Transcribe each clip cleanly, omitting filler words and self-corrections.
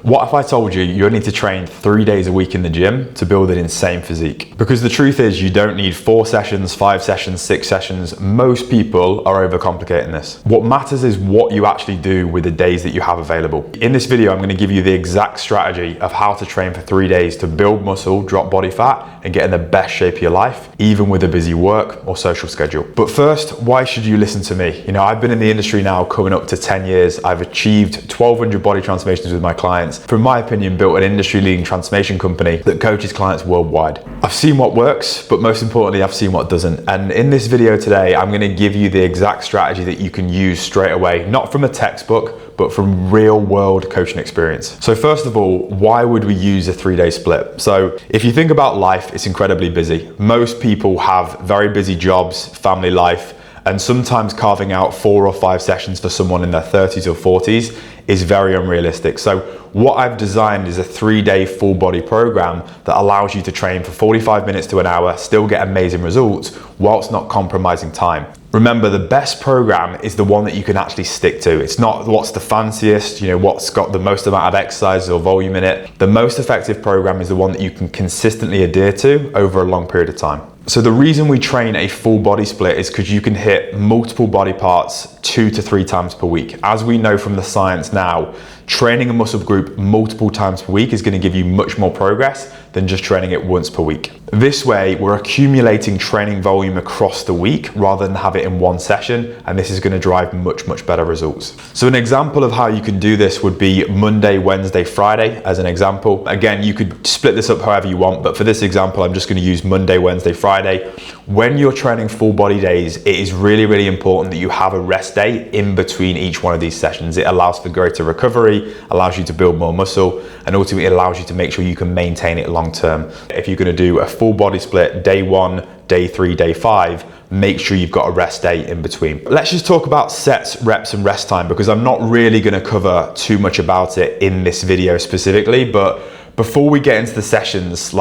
What if I told you only need to train 3 days a week in the gym to build an insane physique? Because the truth is you don't need 4 sessions, 5 sessions, 6 sessions. Most people are overcomplicating this. What matters is what you actually do with the days that you have available. In this video, I'm going to give you the exact strategy of how to train for 3 days to build muscle, drop body fat, and get in the best shape of your life, even with a busy work or social schedule. But first, why should you listen to me? I've been in the industry now coming up to 10 years. I've achieved 1,200 body transformations with my clients. From my opinion, built an industry-leading transformation company that coaches clients worldwide. I've seen what works, but most importantly, I've seen what doesn't. And in this video today, I'm gonna give you the exact strategy that you can use straight away, not from a textbook, but from real world coaching experience. So first of all, why would we use a 3-day split? So if you think about life, it's incredibly busy. Most people have very busy jobs, family life, and sometimes carving out 4 or 5 sessions for someone in their 30s or 40s is very unrealistic. So what I've designed is a 3-day full body program that allows you to train for 45 minutes to an hour, still get amazing results whilst not compromising time. Remember, the best program is the one that you can actually stick to. It's not what's the fanciest, what's got the most amount of exercises or volume in it. The most effective program is the one that you can consistently adhere to over a long period of time. So the reason we train a full body split is because you can hit multiple body parts 2 to 3 times per week. As we know from the science now, training a muscle group multiple times per week is going to give you much more progress than just training it once per week. This way, we're accumulating training volume across the week rather than have it in one session, and this is going to drive much better results. So an example of how you can do this would be Monday, Wednesday, Friday as an example. Again, you could split this up however you want, but for this example, I'm just going to use Monday, Wednesday, Friday. When you're training full body days, it is really important that you have a rest day in between each one of these sessions. It allows for greater recovery, allows you to build more muscle, and ultimately allows you to make sure you can maintain it long term. If you're going to do a full body split day 1, day 3, day 5, make sure you've got a rest day in between. Let's just talk about sets, reps, and rest time, because I'm not really going to cover too much about it in this video specifically. But before we get into the sessions,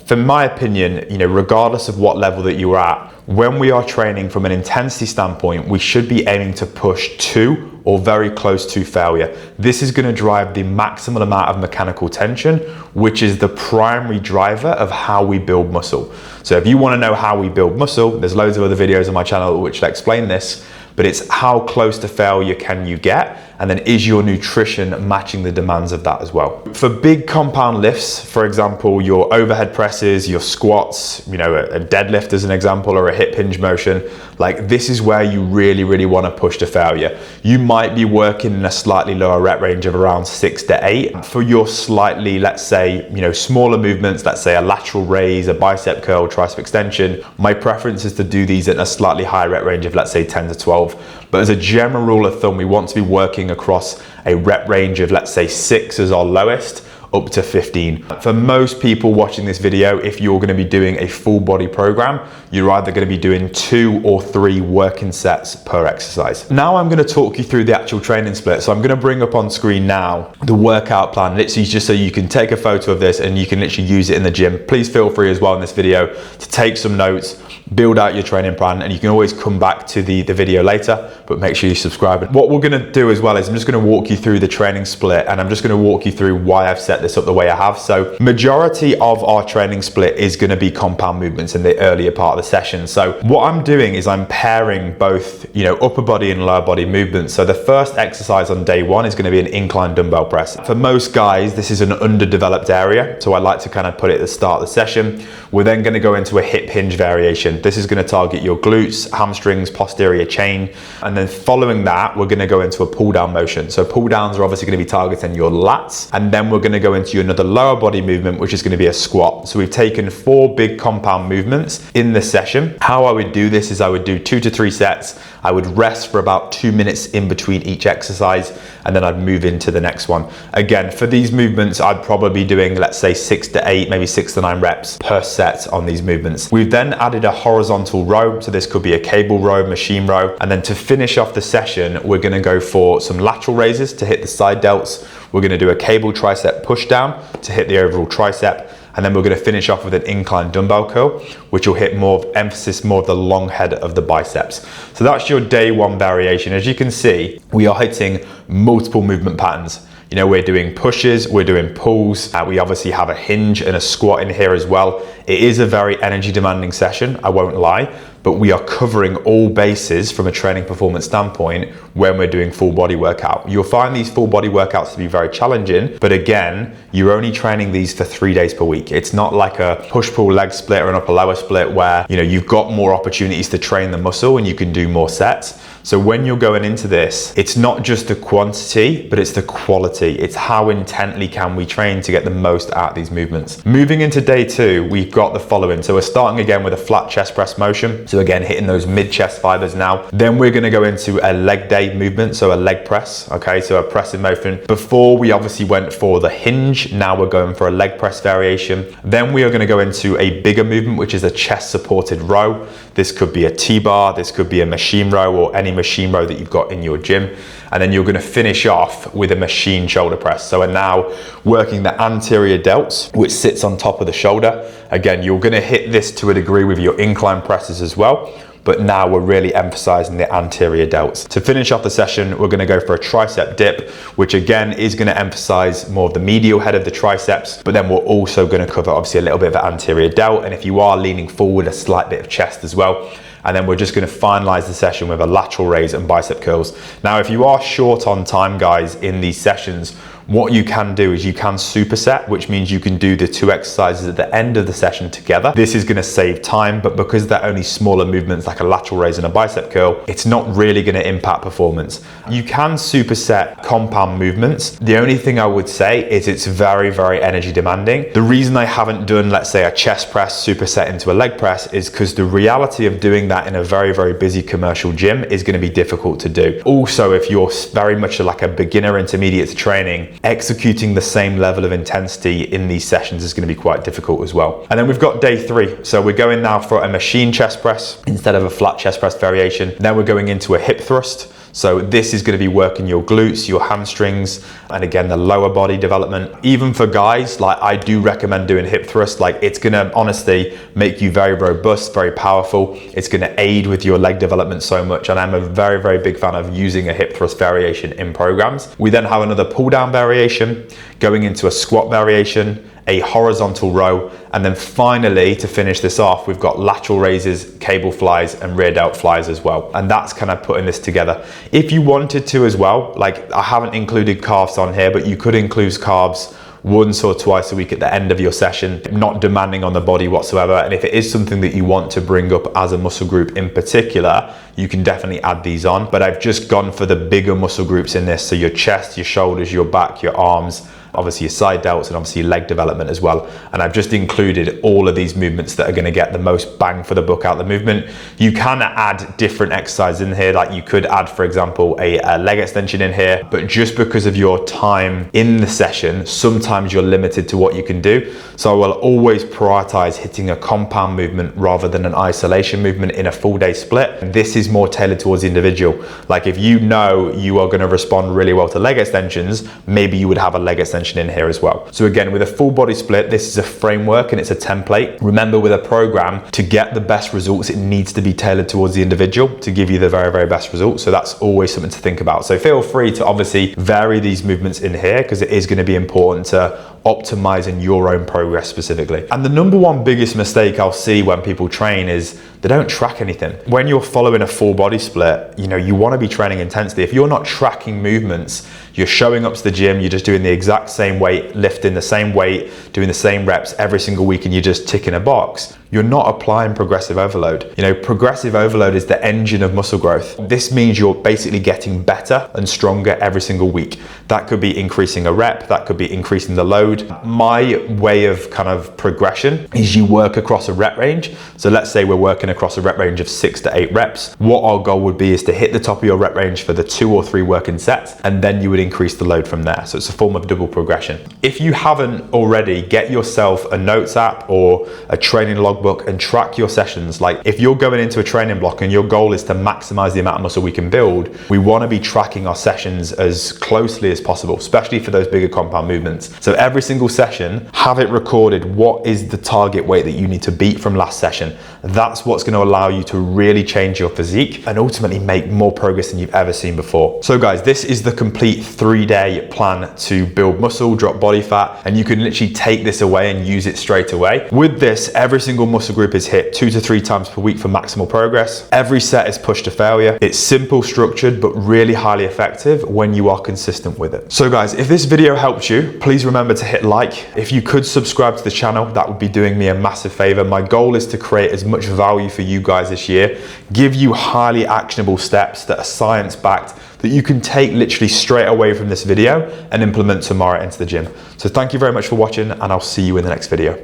from my opinion, regardless of what level that you're at, when we are training from an intensity standpoint, we should be aiming to push to or very close to failure. This is going to drive the maximum amount of mechanical tension, which is the primary driver of how we build muscle. So if you want to know how we build muscle, there's loads of other videos on my channel which will explain this, but it's how close to failure can you get, and then is your nutrition matching the demands of that as well. For big compound lifts, for example, your overhead presses, your squats, a deadlift as an example, or a hip hinge motion, this is where you really want to push to failure. You might be working in a slightly lower rep range of around 6 to 8. For your slightly, let's say, smaller movements, let's say a lateral raise, a bicep curl, tricep extension, my preference is to do these in a slightly higher rep range of, let's say, 10 to 12. But as a general rule of thumb, we want to be working across a rep range of, let's say, 6 as our lowest, up to 15. For most people watching this video, if you're going to be doing a full body program, you're either going to be doing 2 or 3 working sets per exercise. Now I'm going to talk you through the actual training split. So I'm going to bring up on screen now the workout plan, literally just so you can take a photo of this and you can literally use it in the gym. Please feel free as well in this video to take some notes, build out your training plan, and you can always come back to the video later, but make sure you subscribe. What we're going to do as well is I'm just going to walk you through the training split, and I'm just going to walk you through why I've set this up the way I have. So majority of our training split is going to be compound movements in the earlier part of the session. So what I'm doing is I'm pairing both upper body and lower body movements. So the first exercise on day 1 is going to be an incline dumbbell press. For most guys, this is an underdeveloped area, so I like to kind of put it at the start of the session. We're then going to go into a hip hinge variation. This is going to target your glutes, hamstrings, posterior chain, and then following that, we're going to go into a pull down motion. So pull downs are obviously going to be targeting your lats, and then we're going to go into another lower body movement, which is going to be a squat. So we've taken 4 big compound movements in the session. How I would do this is I would do 2 to 3 sets. I would rest for about 2 minutes in between each exercise, and then I'd move into the next one. Again, for these movements, I'd probably be doing, let's say, 6 to 8, maybe 6 to 9 reps per set on these movements. We've then added a horizontal row. So this could be a cable row, machine row. And then to finish off the session, we're going to go for some lateral raises to hit the side delts. We're going to do a cable tricep push down to hit the overall tricep. And then we're going to finish off with an incline dumbbell curl, which will hit more of the long head of the biceps. So that's your day 1 variation. As you can see, we are hitting multiple movement patterns. You know, we're doing pushes, we're doing pulls, we obviously have a hinge and a squat in here as well. It is a very energy demanding session, I won't lie, but we are covering all bases from a training performance standpoint when we're doing full body workout. You'll find these full body workouts to be very challenging, but again, you're only training these for 3 days per week. It's not like a push-pull leg split or an upper lower split where, you know, you've got more opportunities to train the muscle and you can do more sets. So when you're going into this, it's not just the quantity, but it's the quality. It's how intently can we train to get the most out of these movements. Moving into day 2, we've got the following. So we're starting again with a flat chest press motion. So again, hitting those mid chest fibers now. Then we're gonna go into a leg day movement, so a leg press, okay? So a pressing motion. Before we obviously went for the hinge, now we're going for a leg press variation. Then we are gonna go into a bigger movement, which is a chest supported row. This could be a T-bar, this could be a machine row or any machine row that you've got in your gym. And then you're gonna finish off with a machine shoulder press. So we're now working the anterior delts, which sits on top of the shoulder. Again, you're gonna hit this to a degree with your incline presses as well, but now we're really emphasizing the anterior delts. To finish off the session, we're gonna go for a tricep dip, which again is gonna emphasize more of the medial head of the triceps, but then we're also gonna cover obviously a little bit of the anterior delt. And if you are leaning forward, a slight bit of chest as well. And then we're just gonna finalize the session with a lateral raise and bicep curls. Now, if you are short on time, guys, in these sessions, what you can do is you can superset, which means you can do the 2 exercises at the end of the session together. This is gonna save time, but because they're only smaller movements like a lateral raise and a bicep curl, it's not really gonna impact performance. You can superset compound movements. The only thing I would say is it's very, very energy demanding. The reason I haven't done, let's say, a chest press superset into a leg press is because the reality of doing that in a very, very busy commercial gym is gonna be difficult to do. Also, if you're very much like a beginner intermediate to training, executing the same level of intensity in these sessions is going to be quite difficult as well. And then we've got day 3. So we're going now for a machine chest press instead of a flat chest press variation. Then we're going into a hip thrust. So this is going to be working your glutes, your hamstrings, and again, the lower body development. Even for guys, like I do recommend doing hip thrust. Like it's going to honestly make you very robust, very powerful. It's going to aid with your leg development so much. And I'm a very, very big fan of using a hip thrust variation in programs. We then have another pull down variation, going into a squat variation, a horizontal row, and then finally, to finish this off, we've got lateral raises, cable flies, and rear delt flies as well. And that's kind of putting this together. If you wanted to as well, like I haven't included carbs on here, but you could include carbs once or twice a week at the end of your session, not demanding on the body whatsoever. And if it is something that you want to bring up as a muscle group in particular, you can definitely add these on. But I've just gone for the bigger muscle groups in this. So your chest, your shoulders, your back, your arms, obviously your side delts, and obviously leg development as well. And I've just included all of these movements that are going to get the most bang for the buck out of the movement. You can add different exercises in here, like you could add, for example, a leg extension in here, but just because of your time in the session, sometimes you're limited to what you can do. So I will always prioritize hitting a compound movement rather than an isolation movement in a full day split. This is more tailored towards the individual. Like if you know you are going to respond really well to leg extensions, maybe you would have a leg extension in here as well. So again, with a full body split, this is a framework and it's a template. Remember, with a program, to get the best results, it needs to be tailored towards the individual to give you the very, very best results. So that's always something to think about. So feel free to obviously vary these movements in here because it is going to be important to optimizing your own progress specifically. And the number one biggest mistake I'll see when people train is they don't track anything. When you're following a full body split, you know, you want to be training intensity. If you're not tracking movements, you're showing up to the gym, you're just doing the exact same weight, lifting the same weight, doing the same reps every single week, and you're just ticking a box, you're not applying progressive overload. You know, progressive overload is the engine of muscle growth. This means you're basically getting better and stronger every single week. That could be increasing a rep, that could be increasing the load. My way of kind of progression is you work across a rep range. So let's say we're working across a rep range of 6 to 8 reps. What our goal would be is to hit the top of your rep range for the 2 or 3 working sets, and then you would increase the load from there. So it's a form of double progression. If you haven't already, get yourself a notes app or a training logbook and track your sessions. Like if you're going into a training block and your goal is to maximize the amount of muscle we can build, we want to be tracking our sessions as closely as possible, especially for those bigger compound movements. So every single session, have it recorded. What is the target weight that you need to beat from last session? That's what's going to allow you to really change your physique and ultimately make more progress than you've ever seen before. So guys, this is the complete 3-day plan to build muscle, drop body fat, and you can literally take this away and use it straight away. With this, every single muscle group is hit 2 to 3 times per week for maximal progress. Every set is pushed to failure. It's simple, structured, but really highly effective when you are consistent with it. So guys, if this video helped you, please remember to hit like. If you could subscribe to the channel, that would be doing me a massive favor. My goal is to create as much value for you guys this year, give you highly actionable steps that are science-backed, that you can take literally straight away from this video and implement tomorrow into the gym. So thank you very much for watching, and I'll see you in the next video.